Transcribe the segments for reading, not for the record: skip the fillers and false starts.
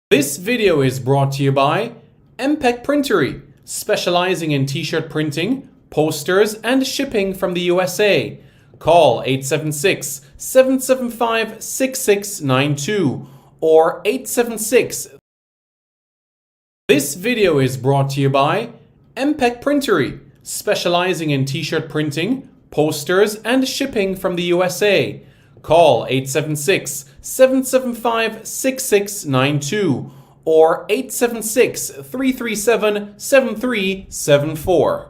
This video is brought to you by MPEC Printery, specializing in t-shirt printing, posters, and shipping from the USA. Call 876-775-6692 or 876. This video is brought to you by MPEC Printery, specializing in t-shirt printing, posters, and shipping from the USA. Call 876-775-6692 or 876-337-7374.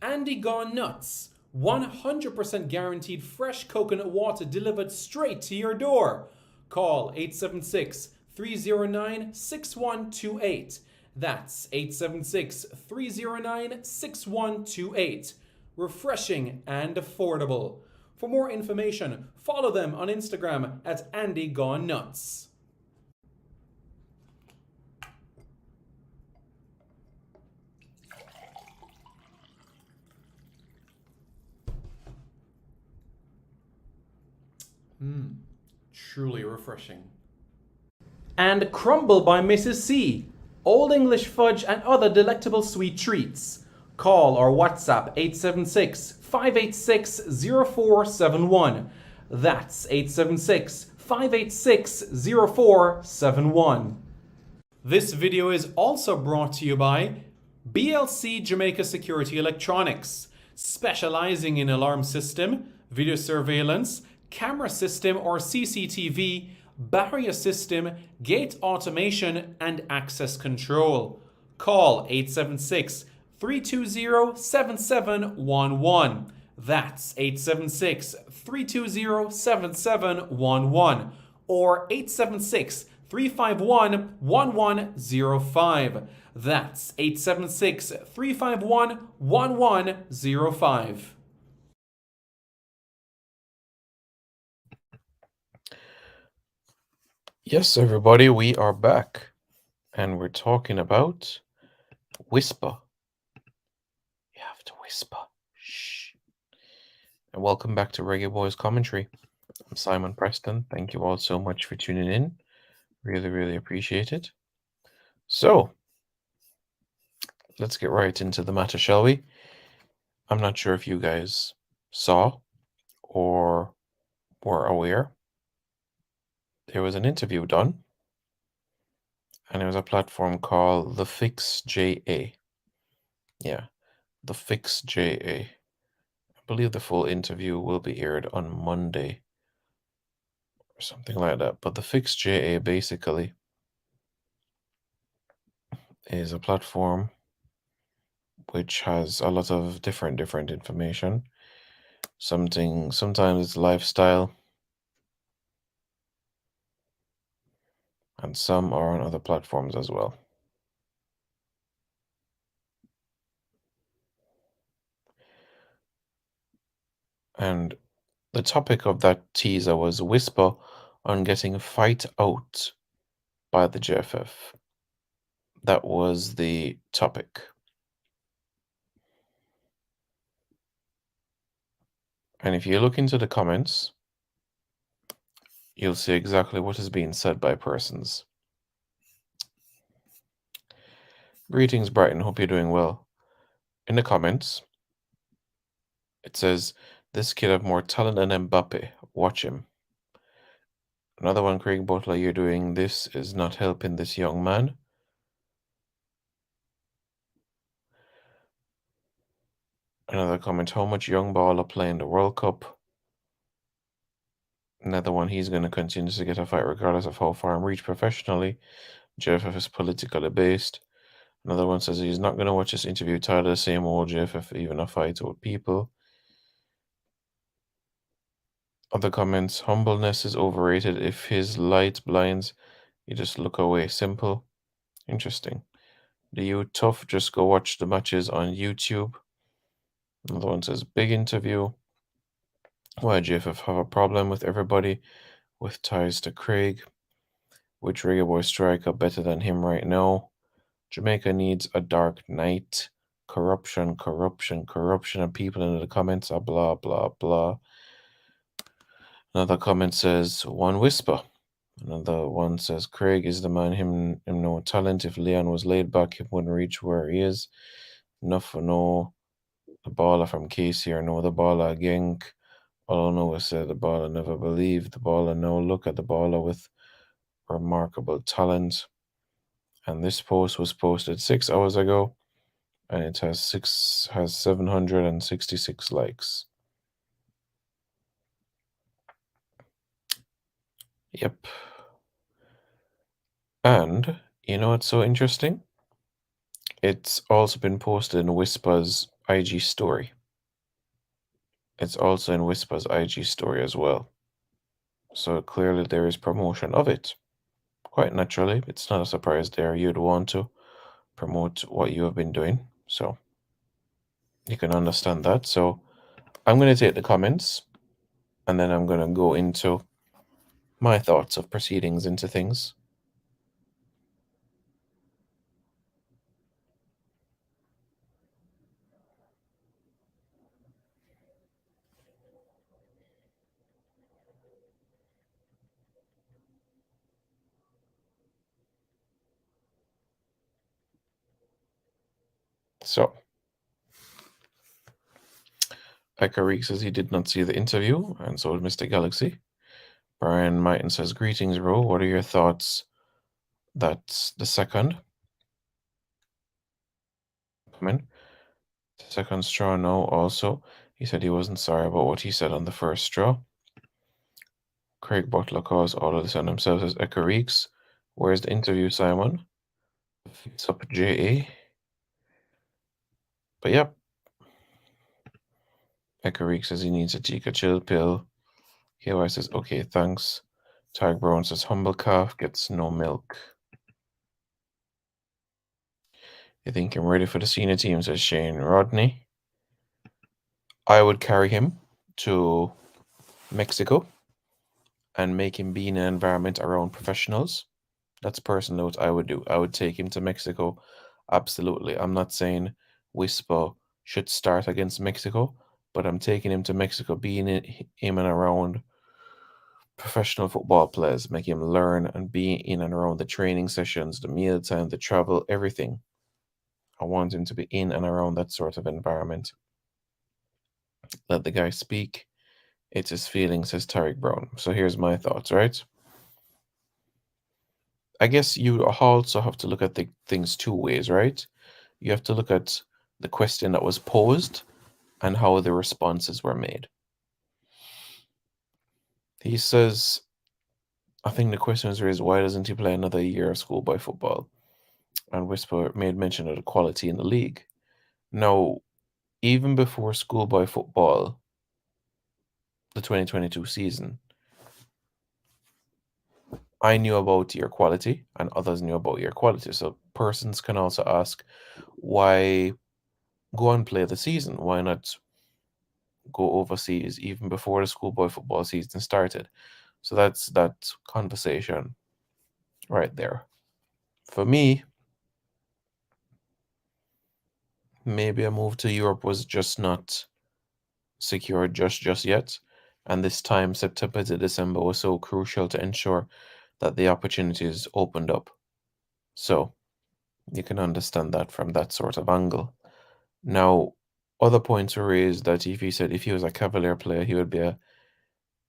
Andy Gone Nuts. 100% guaranteed fresh coconut water delivered straight to your door. Call 876-309-6128. That's 876-309-6128. Refreshing and affordable. For more information, follow them on Instagram at Andy Gone Nuts. Truly refreshing. And Crumble by Mrs. C. Old English fudge and other delectable sweet treats. Call or WhatsApp 876-586-0471. That's 876-586-0471. This video is also brought to you by BLC Jamaica Security Electronics, specializing in alarm system, video surveillance, camera system or CCTV, barrier system, gate automation, and access control. Call 876-320-7711. That's 876-320-7711 or 876-351-1105. That's 876-351-1105. Yes, everybody, we are back, and we're talking about whisper. You have to whisper. Shh. And welcome back to Reggae Boys Commentary. I'm Simon Preston. Thank you all so much for tuning in. Really, really appreciate it. So, let's get right into the matter, shall we? I'm not sure if you guys saw or were aware. There was an interview done, and it was a platform called The Fix JA. Yeah, The Fix JA. I believe the full interview will be aired on Monday or something like that. But The Fix JA basically is a platform which has a lot of different information. Sometimes it's lifestyle, and some are on other platforms as well. And the topic of that teaser was whisper on getting fight out by the JFF. That was the topic. And if you look into the comments, you'll see exactly what is being said by persons. Greetings, Brighton. Hope you're doing well. In the comments, it says, this kid have more talent than Mbappe. Watch him. Another one, Craig Butler, you're doing this is not helping this young man. Another comment, how much young ball are playing the World Cup? Another one, he's going to continue to get a fight regardless of how far I'm reached professionally. JFF is politically based. Another one says he's not going to watch this interview, tired of the same old JFF, even a fight with people. Other comments, humbleness is overrated. If his light blinds, you just look away. Simple. Interesting. The you tough, just go watch the matches on YouTube. Another one says, big interview. Why JFF have a problem with everybody with ties to Craig? Which Reggae Boy striker better than him right now? Jamaica needs a dark night. Corruption, and people in the comments are blah, blah, blah. Another comment says, one whisper. Another one says Craig is the man, him no talent. If Leon was laid back, he wouldn't reach where he is. Enough for no the baller from Casey or no the baller Genk. All I know is the baller never believed. The baller now look at the baller with remarkable talent. And this post was posted 6 hours ago, and it has 766 likes. Yep. And you know what's so interesting? It's also been posted in Whisper's IG story. It's also in Whisper's IG story as well. So clearly there is promotion of it. Quite naturally, it's not a surprise there. You'd want to promote what you have been doing. So you can understand that. So I'm going to take the comments and then I'm going to go into my thoughts of proceedings into things. So Ekarik says he did not see the interview, and so did Mr. Galaxy. Brian Mighton says, greetings, bro. What are your thoughts? That's the second. The second straw, no, also. He said he wasn't sorry about what he said on the first straw. Craig Butler calls all of this on himself as Ekarik. Where's the interview, Simon? It's up J.A. But yep. Ekarik says he needs a Tika chill pill. KY says, okay, thanks. Tag Brown says, humble calf gets no milk. You think I'm ready for the senior team, says Shane Rodney. I would carry him to Mexico and make him be in an environment around professionals. That's personally what I would do. I would take him to Mexico. Absolutely. I'm not saying Whisper should start against Mexico, but I'm taking him to Mexico, being him and around professional football players, make him learn and be in and around the training sessions, the meal time, the travel, everything. I want him to be in and around that sort of environment. Let the guy speak. It's his feelings, says Tariq Brown. So here's my thoughts, right? I guess you also have to look at the things two ways, right? You have to look at the question that was posed and how the responses were made. He says, I think the question is raised, why doesn't he play another year of schoolboy football? And Whisper made mention of the quality in the league. Now, even before schoolboy football, the 2022 season, I knew about your quality and others knew about your quality. So persons can also ask, why go and play the season? Why not go overseas even before the schoolboy football season started? So that's that conversation right there. For me, maybe a move to Europe was just not secured just yet. And this time, September to December, was so crucial to ensure that the opportunities opened up. So you can understand that from that sort of angle. Now, other points were raised that if he said if he was a Cavalier player, he would be a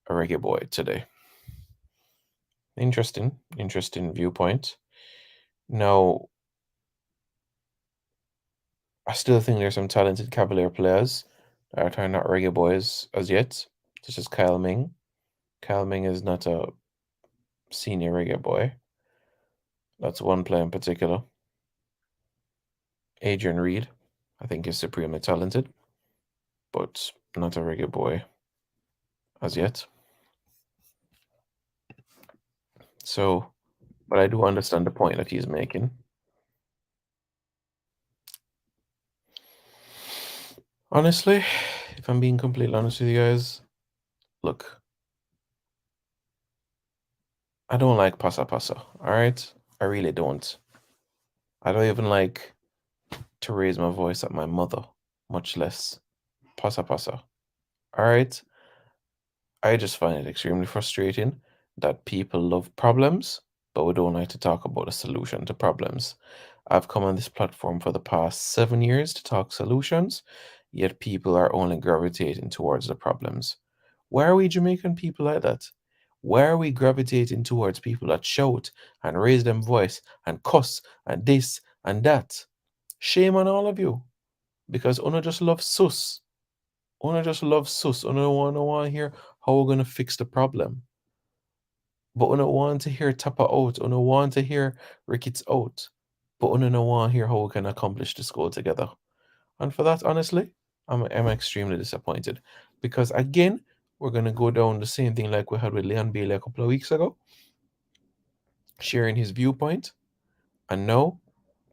reggae boy today. Interesting viewpoint. Now, I still think there's some talented Cavalier players that are not reggae boys as yet, such as Kyle Ming. Kyle Ming is not a senior reggae boy. That's one player in particular. Adrian Reed, I think, is supremely talented, but not a reggae boy as yet. So, but I do understand the point that he's making. Honestly, if I'm being completely honest with you guys, look, I don't like pasa pasa, all right? I really don't. I don't even like to raise my voice at my mother, much less pasa pasa. All right? I just find it extremely frustrating that people love problems, but we don't like to talk about a solution to problems. I've come on this platform for the past 7 years to talk solutions, yet people are only gravitating towards the problems. Why are we Jamaican people like that? Why are we gravitating towards people that shout and raise them voice and cuss and this and that? Shame on all of you, because Una just love sus. Una just love sus. Una wanna hear how we're gonna fix the problem. But una want to hear Tapa out. Una want to hear Ricketts out. But una no want to hear how we can accomplish this goal together. And for that, honestly, I'm extremely disappointed. Because again, we're gonna go down the same thing like we had with Leon Bailey a couple of weeks ago, sharing his viewpoint. And now,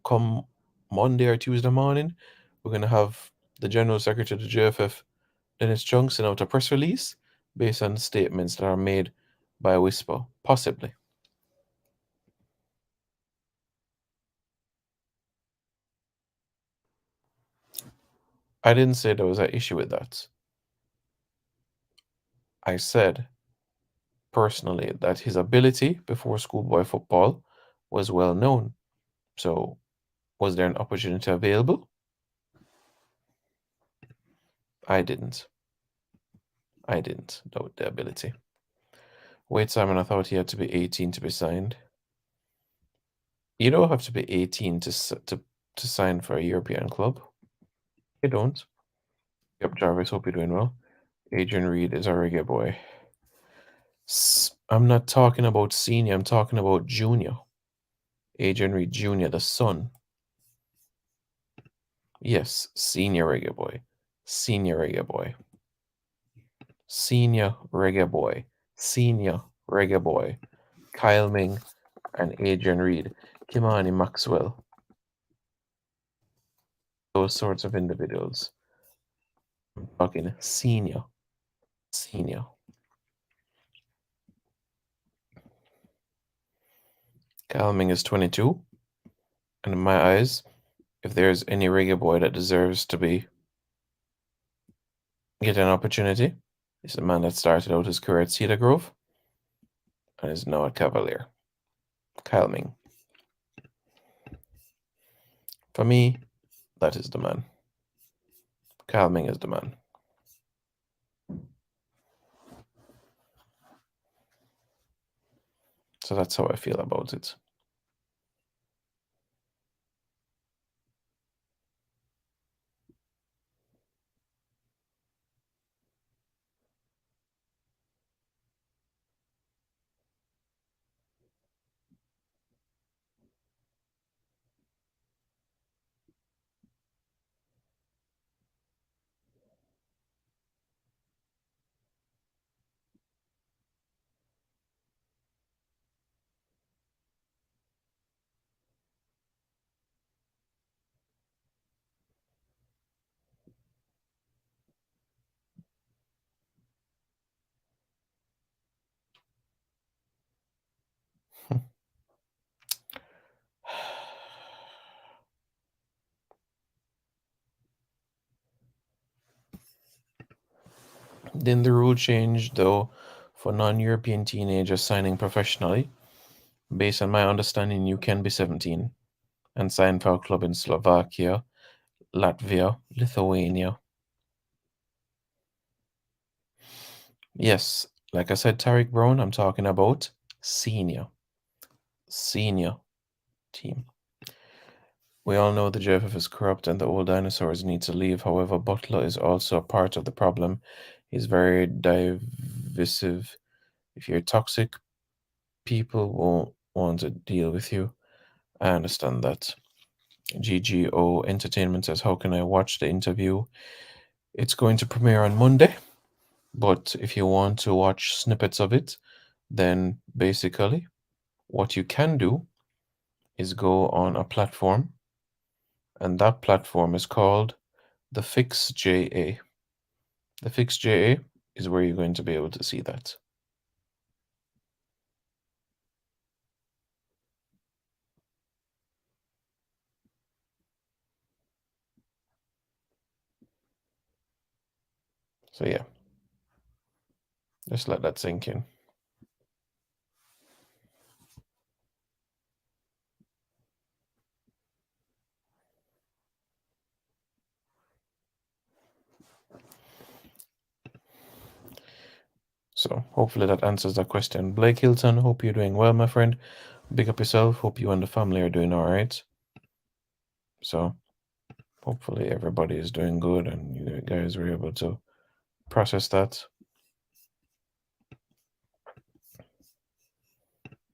come Monday or Tuesday morning, we're gonna have the General Secretary of the JFF, Dennis Chung, send out a press release based on statements that are made by Whisper, possibly. I didn't say there was an issue with that. I said personally that his ability before schoolboy football was well known. So, was there an opportunity available? I didn't. I didn't doubt the ability. Wait, Simon, I thought he had to be 18 to be signed. You don't have to be 18 to sign for a European club. You don't. Yep, Jarvis, hope you're doing well. Adrian Reed is a reggae boy. I'm not talking about senior, I'm talking about junior. Adrian Reed Jr., the son. Yes, senior reggae boy. Senior reggae boy. Senior reggae boy. Senior reggae boy. Kyle Ming and Adrian Reed. Kimani Maxwell. Those sorts of individuals. I'm talking senior. Senior. Kyle Ming is 22. And in my eyes, if there's any reggae boy that deserves to be get an opportunity, it's the man that started out his career at Cedar Grove and is now at Cavalier. Kyle Ming. For me, that is the man. Kyle Ming is the man. So that's how I feel about it. Then the rule changed, though, for non European teenagers signing professionally. Based on my understanding, you can be 17 and sign for a club in Slovakia, Latvia, Lithuania. Yes, like I said, Tariq Brown, I'm talking about senior. Senior team. We all know the JFF is corrupt and the old dinosaurs need to leave. However, Butler is also a part of the problem. He's very divisive. If you're toxic, people won't want to deal with you. I understand that. GGO Entertainment says, how can I watch the interview? It's going to premiere on Monday, but if you want to watch snippets of it, then basically what you can do is go on a platform, and that platform is called the Fix JA. The Fix JA is where you're going to be able to see that. So yeah, just let that sink in. So hopefully that answers that question. Blake Hilton, hope you're doing well, my friend. Big up yourself. Hope you and the family are doing all right. So hopefully everybody is doing good and you guys were able to process that.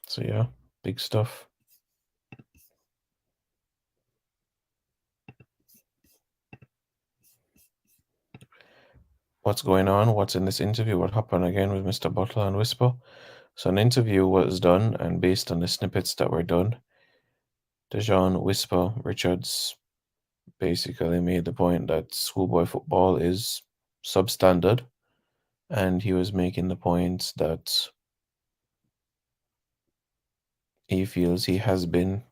So yeah, big stuff. What's going on? What's in this interview? What happened again with Mr. Butler and Whisper? So an interview was done, and based on the snippets that were done, Dujuan, Whisper, Richards basically made the point that schoolboy football is substandard, and he was making the point that he feels he has been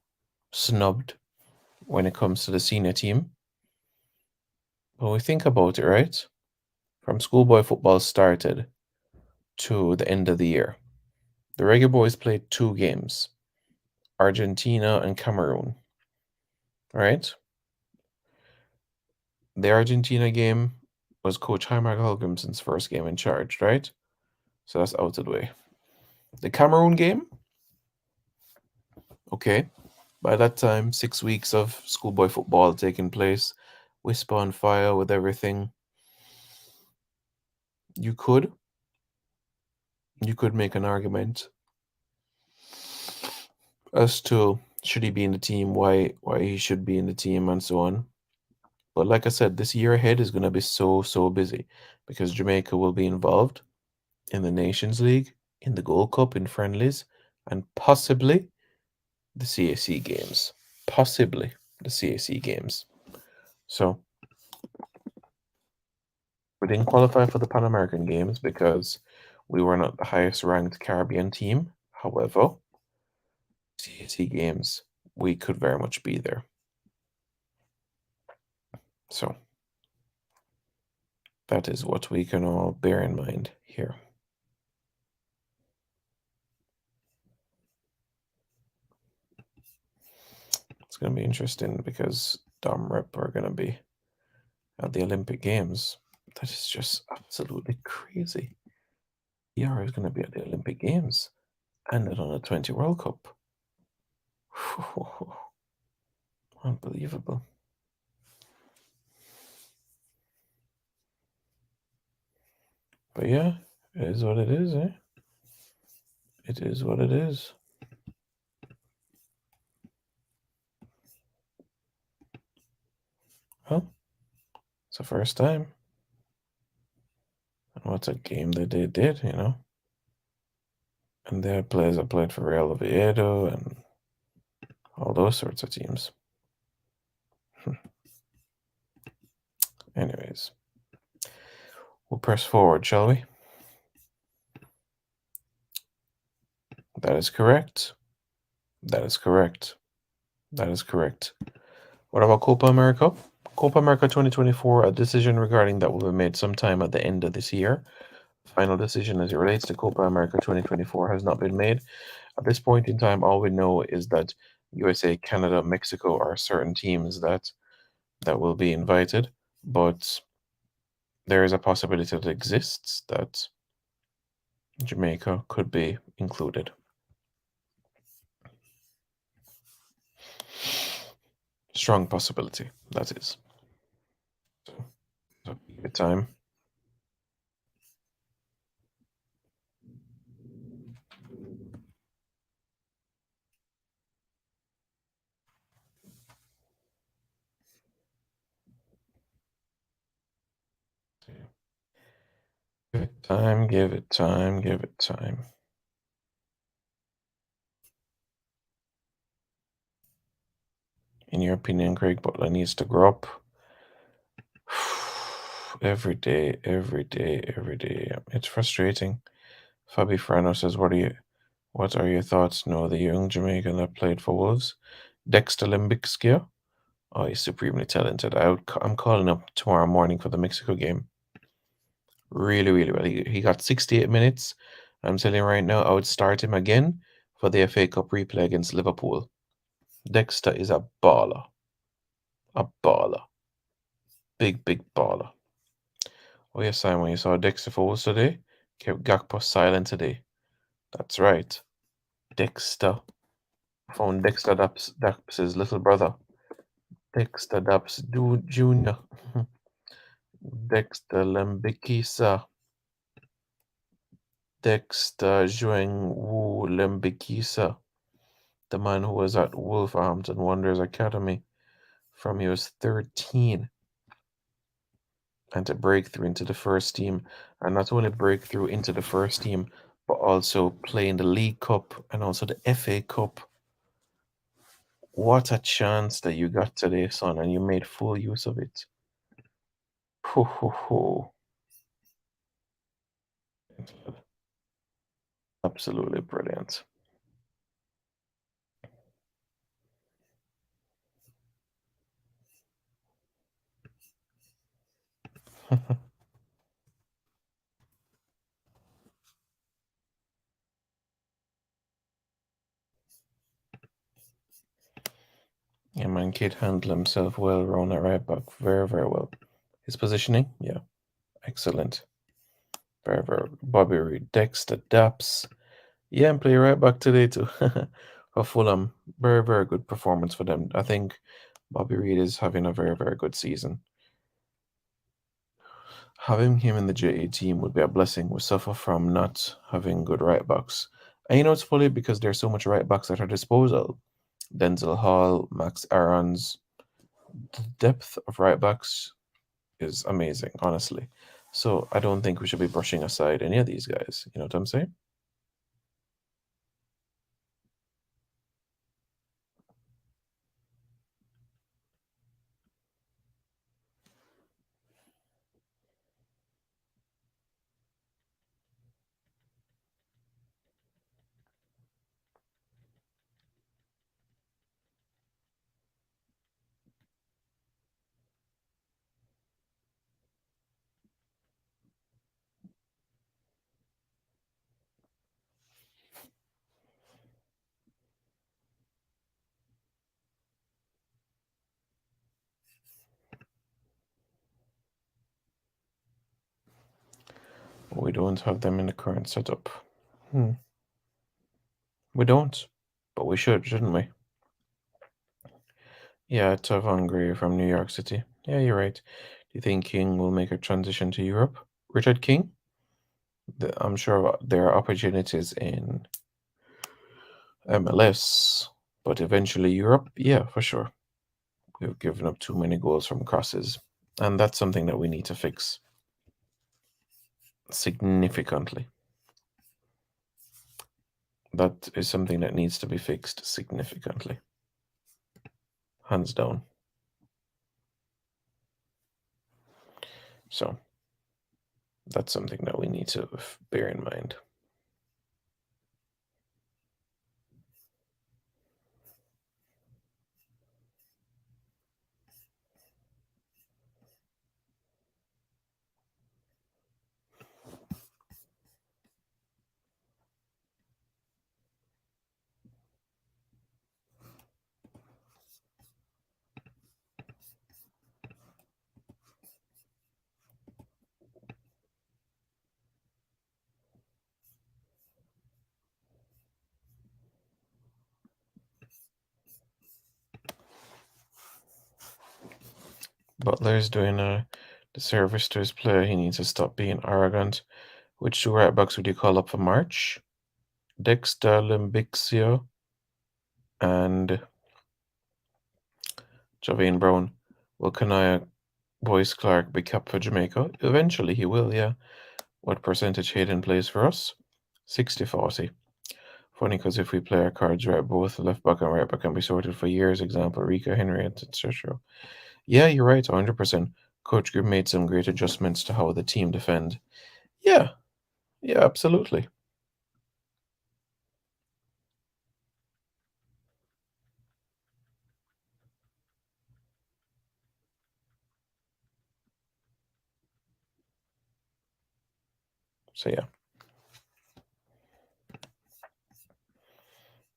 snubbed when it comes to the senior team. When we think about it, right? From schoolboy football started to the end of the year, the Reggae Boys played 2 games, Argentina and Cameroon, right? The Argentina game was Coach Heimer Hallgrimsson's first game in charge, right? So that's out of the way. The Cameroon game, okay. By that time, 6 weeks of schoolboy football taking place, Whisper on fire with everything. You could make an argument as to should he be in the team, why he should be in the team, and so on. But like I said, this year ahead is going to be so busy because Jamaica will be involved in the Nations League, in the Gold Cup, in friendlies, and possibly the CAC games. Possibly the CAC games. So we didn't qualify for the Pan American Games because we were not the highest ranked Caribbean team. However, CAC games, we could very much be there. So that is what we can all bear in mind here. It's going to be interesting because Dom Rep are going to be at the Olympic Games. That is just absolutely crazy. ER is going to be at the Olympic Games and at on the 20 World Cup. Unbelievable. But yeah, it is what it is, eh? It is what it is. Well, it's the first time. And what's a game that they did, you know? And they had players that played for Real Oviedo and all those sorts of teams. Anyways, we'll press forward, shall we? That is correct. That is correct. That is correct. What about Copa America? Copa America 2024, a decision regarding that will be made sometime at the end of this year. Final decision as it relates to Copa America 2024 has not been made. At this point in time, all we know is that USA, Canada, Mexico are certain teams that will be invited, but there is a possibility that exists that Jamaica could be included. Strong possibility, that is. So give it time. Give it time, give it time, give it time. In your opinion, Greg Butler needs to grow up. Every day, every day, every day. It's frustrating. Fabi Frano says, what are your thoughts? No, the young Jamaican that played for Wolves, Dexter Limbixkia. Oh, he's supremely talented. I'm calling up tomorrow morning for the Mexico game. Really, really well. He got 68 minutes. I'm telling you right now, I would start him again for the FA Cup replay against Liverpool. Dexter is a baller. A baller. Big baller. Oh yes, Simon, you saw Dexter for Wolves today? Kept Gakpo silent today. That's right. Dexter. Found Dexter Daps' little brother. Dexter Daps Jr. Dexter Lembikisa. Dexter Zhuang Wu Lembikisa. The man who was at Wolverhampton Wanderers Academy from he was 13 and to break through into the first team. And not only break through into the first team, but also play in the League Cup and also the FA Cup. What a chance that you got today, son, and you made full use of it. Ho, ho, ho. Absolutely brilliant. Yeah, man, kid handled himself well around at right back. Very, very well. His positioning, yeah, excellent. Very, very. Bobby Reed, Dexter, Daps. Yeah, and play right back today too. For Fulham. Very, very good performance for them. I think Bobby Reed is having a very, very good season. Having him in the JA team would be a blessing. We suffer from not having good right backs. And you know, it's funny because there's so much right backs at our disposal. Denzel Hall, Max Aarons. The depth of right backs is amazing, honestly. So I don't think we should be brushing aside any of these guys. You know what I'm saying? We don't have them in the current setup. Hmm. We don't, but we should, shouldn't we? Yeah, Tavon Gray from New York City. Yeah, you're right. Do you think King will make a transition to Europe? Richard King? I'm sure there are opportunities in MLS, but eventually Europe? Yeah, for sure. We've given up too many goals from crosses, and that's something that we need to fix significantly. That is something that needs to be fixed significantly. Hands down. So that's something that we need to bear in mind. Butler's doing a disservice to his player. He needs to stop being arrogant. Which two right backs would you call up for March? Dexter Limbixio and Javane Brown. Will Kanaya Boyce Clark be capped for Jamaica? Eventually he will, yeah. What percentage Hayden plays for us? 60-40. Funny because if we play our cards right, both left back and right back can be sorted for years. Example, Rika Henry, etc. Yeah, you're right, 100%. Coach Group made some great adjustments to how the team defend. Yeah, yeah, absolutely. So yeah,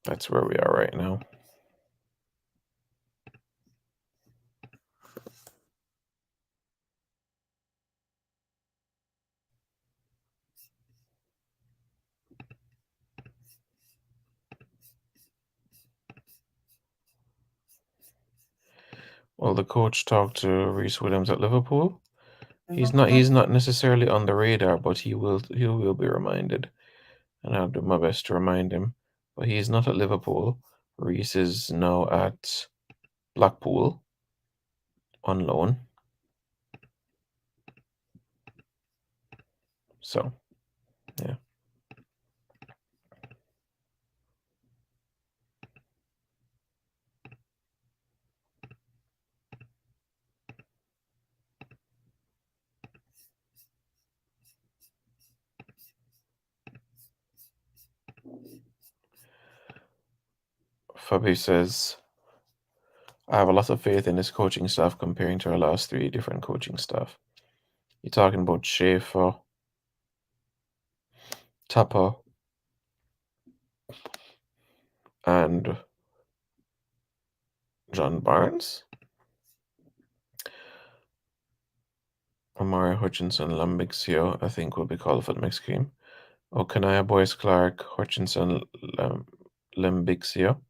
that's where we are right now. Well, the coach talked to Reece Williams at Liverpool. He's not necessarily on the radar, but he will be reminded. And I'll do my best to remind him. But he's not at Liverpool. Reece is now at Blackpool on loan. So, yeah. Fabi says, I have a lot of faith in this coaching staff comparing to our last three different coaching staff. You're talking about Schaefer, Tapper, and John Barnes? Amari Hutchinson, Lambixio, I think will be called for the next game. Kanaya Boyce Clark, Hutchinson, Lambixio.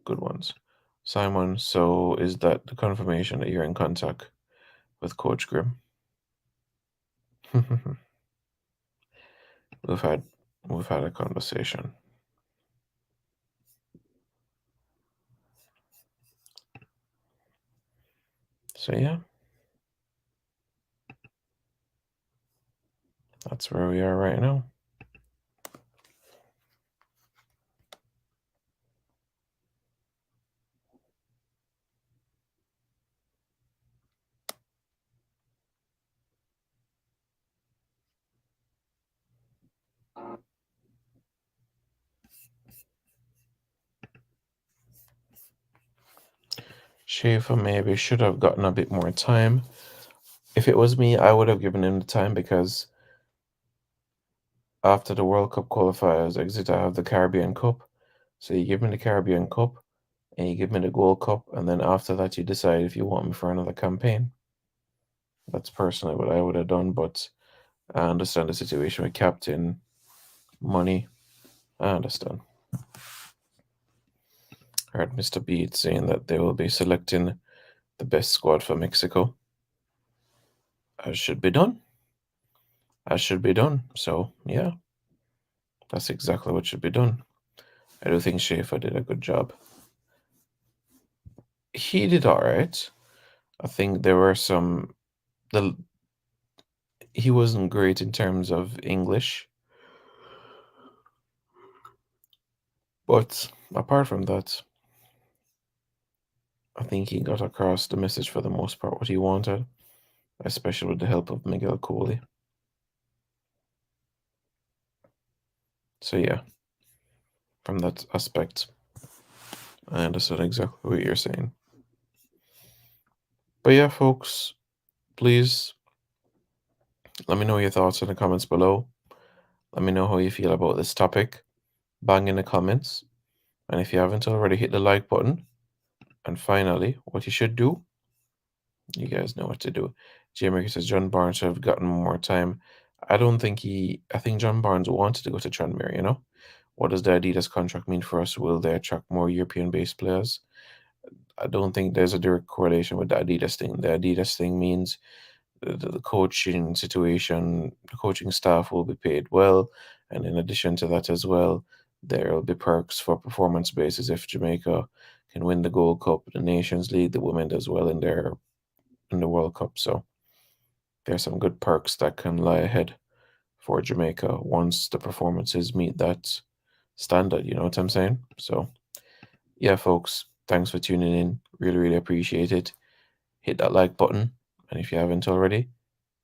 Good ones. Simon, so is that the confirmation that you're in contact with Coach Grimm? we've had a conversation. So yeah. That's where we are right now. Schaefer maybe should have gotten a bit more time. If it was me, I would have given him the time because after the World Cup qualifiers exit, I have the Caribbean Cup. So you give me the Caribbean Cup and you give me the Gold Cup, and then after that you decide if you want me for another campaign. That's personally what I would have done, but I understand the situation with captain, money. I understand. I heard Mr. Beat saying that they will be selecting the best squad for Mexico. As should be done. As should be done. So, yeah, that's exactly what should be done. I do think Schaefer did a good job. He did all right. I think there were some. He wasn't great in terms of English. But apart from that, I think he got across the message for the most part what he wanted, especially with the help of Miguel Coley. So yeah, from that aspect, I understood exactly what you're saying. But yeah, folks, please let me know your thoughts in the comments below. Let me know how you feel about this topic. Bang in the comments. And if you haven't already, hit the like button. And finally, what you should do, you guys know what to do. Jamie says John Barnes should have gotten more time. I think John Barnes wanted to go to Tranmere, you know? What does the Adidas contract mean for us? Will they attract more European-based players? I don't think there's a direct correlation with the Adidas thing. The Adidas thing means the coaching situation, the coaching staff will be paid well. And in addition to that as well, there will be perks for performance basis if Jamaica can win the Gold Cup, the Nations League, the women does well in the World Cup. So there's some good perks that can lie ahead for Jamaica once the performances meet that standard. You know what I'm saying? So yeah, folks, thanks for tuning in. Really, really appreciate it. Hit that like button. And if you haven't already,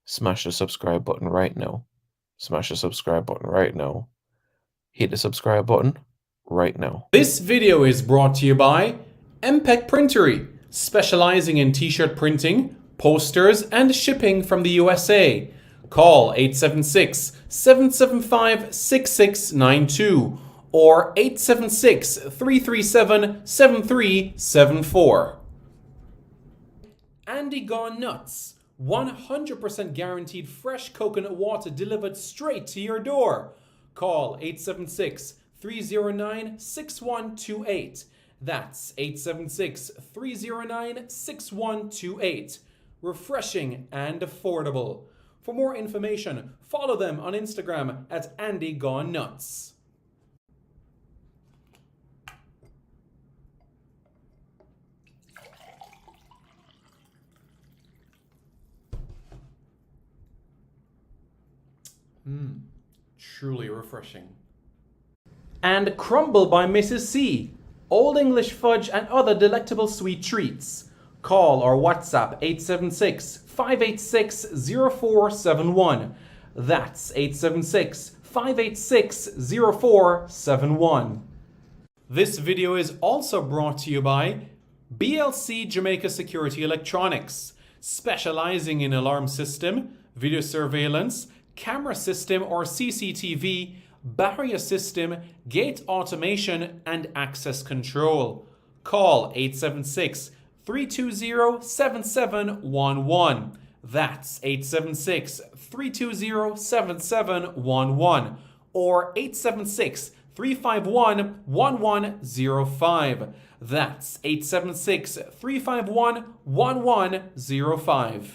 smash the subscribe button right now. Smash the subscribe button right now. Hit the subscribe button right now. This video is brought to you by MPEC Printery, specializing in t-shirt printing, posters, and shipping from the USA. Call 876-775-6692 or 876-337-7374. Andy Gone Nuts, 100% guaranteed fresh coconut water delivered straight to your door. Call 876-309-6128. That's 876-309-6128. Refreshing and affordable. For more information, follow them on Instagram at Andy Gone Nuts. Truly refreshing. And Crumble by Mrs. C. Old English fudge and other delectable sweet treats. Call or WhatsApp 876-586-0471. That's 876-586-0471. This video is also brought to you by BLC Jamaica Security Electronics, specializing in alarm system, video surveillance, camera system or CCTV, barrier system, gate automation, and access control. Call 876-320-7711. That's 876-320-7711 or 876-351-1105. That's 876-351-1105.